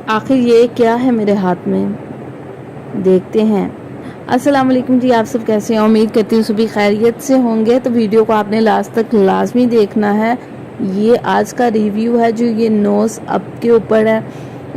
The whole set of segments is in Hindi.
आखिर ये क्या है मेरे हाथ में, देखते हैं। अस्सलाम वालेकुम जी, आप सब कैसे हैं? उम्मीद करती हूँ सभी खैरियत से होंगे। तो वीडियो को आपने लास्ट तक लाजमी देखना है। ये आज का रिव्यू है जो ये नोज़ अप के ऊपर है।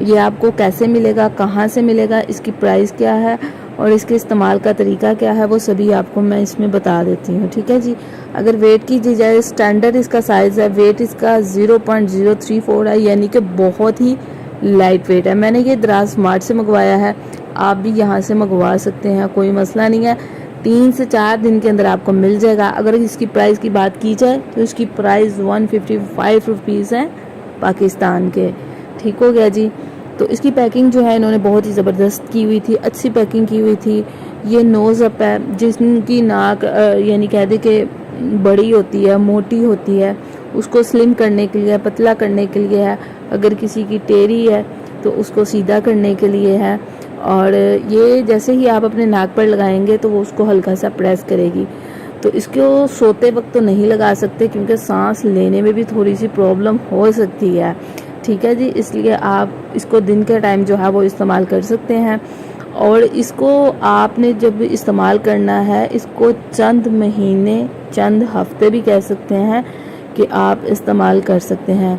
ये आपको कैसे मिलेगा, कहाँ से मिलेगा, इसकी प्राइस क्या है और इसके इस्तेमाल का तरीका क्या है, वो सभी आपको मैं इसमें बता देती हूँ। ठीक है जी। अगर वेट की जाए, स्टैंडर्ड इसका साइज़ है, वेट इसका 0.034 है, यानी कि बहुत ही लाइट वेट है। मैंने ये दराज स्मार्ट से मंगवाया है, आप भी यहाँ से मंगवा सकते हैं, कोई मसला नहीं है। 3 से 4 दिन के अंदर आपको मिल जाएगा। अगर इसकी प्राइस की बात की जाए तो इसकी प्राइस 155 रुपीज़ है पाकिस्तान के। ठीक हो गया जी। तो इसकी पैकिंग जो है इन्होंने बहुत ही ज़बरदस्त की हुई थी, अच्छी पैकिंग की हुई थी। ये नोज़ अप है, जिसकी नाक यानी कह दे कि बड़ी होती है, मोटी होती है, उसको स्लिम करने के लिए, पतला करने के लिए है। अगर किसी की टेढ़ी है तो उसको सीधा करने के लिए है। और ये जैसे ही आप अपने नाक पर लगाएंगे तो वो उसको हल्का सा प्रेस करेगी। तो इसको सोते वक्त तो नहीं लगा सकते क्योंकि सांस लेने में भी थोड़ी सी प्रॉब्लम हो सकती है। ठीक है जी, इसलिए आप इसको दिन के टाइम जो है वो इस्तेमाल कर सकते हैं। और इसको आपने जब इस्तेमाल करना है, इसको चंद महीने, चंद हफ्ते भी कह सकते हैं कि आप इस्तेमाल कर सकते हैं।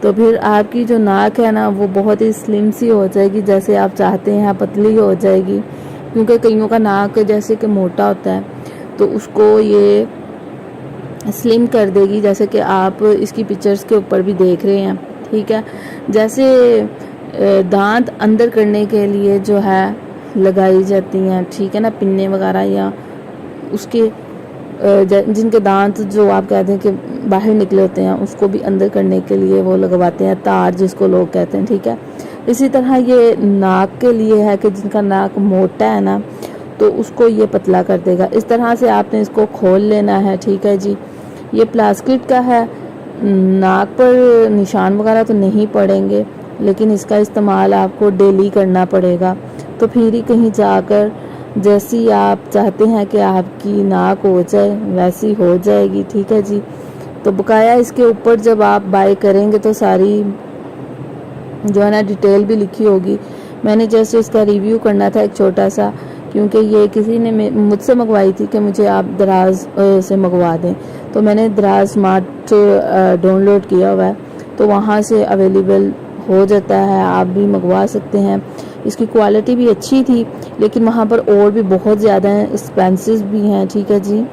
तो फिर आपकी जो नाक है ना वो बहुत ही स्लिम सी हो जाएगी, जैसे आप चाहते हैं, पतली हो जाएगी। क्योंकि कईयों का नाक जैसे कि मोटा होता है तो उसको ये स्लिम कर देगी, जैसे कि आप इसकी पिक्चर्स के ऊपर भी देख रहे हैं। ठीक है। जैसे दांत अंदर करने के लिए जो है लगाई जाती हैं, ठीक है ना, पिन्ने वगैरह, या उसके जिनके दांत जो आप कहते हैं कि बाहर निकले होते हैं उसको भी अंदर करने के लिए वो लगवाते हैं, तार जिसको लोग कहते हैं। ठीक है। इसी तरह ये नाक के लिए है कि जिनका नाक मोटा है ना तो उसको ये पतला कर देगा। इस तरह से आपने इसको खोल लेना है। ठीक है जी। ये प्लास्टिक का है, नाक पर निशान वगैरह तो नहीं पड़ेंगे, लेकिन इसका इस्तेमाल आपको डेली करना पड़ेगा। तो फिर ही कहीं जाकर जैसी आप चाहते हैं कि आपकी नाक हो जाए वैसी हो जाएगी। ठीक है जी। तो बकाया इसके ऊपर जब आप बाय करेंगे तो सारी जो है ना डिटेल भी लिखी होगी। मैंने जैसे इसका रिव्यू करना था एक छोटा सा, क्योंकि ये किसी ने मुझसे मंगवाई थी कि मुझे आप दराज से मंगवा दें, तो मैंने दराज स्मार्ट डाउनलोड किया हुआ है, तो वहाँ से अवेलेबल हो जाता है, आप भी मंगवा सकते हैं। इसकी क्वालिटी भी अच्छी थी, लेकिन वहाँ पर और भी बहुत ज़्यादा एक्सपेंसिव भी हैं। ठीक है जी।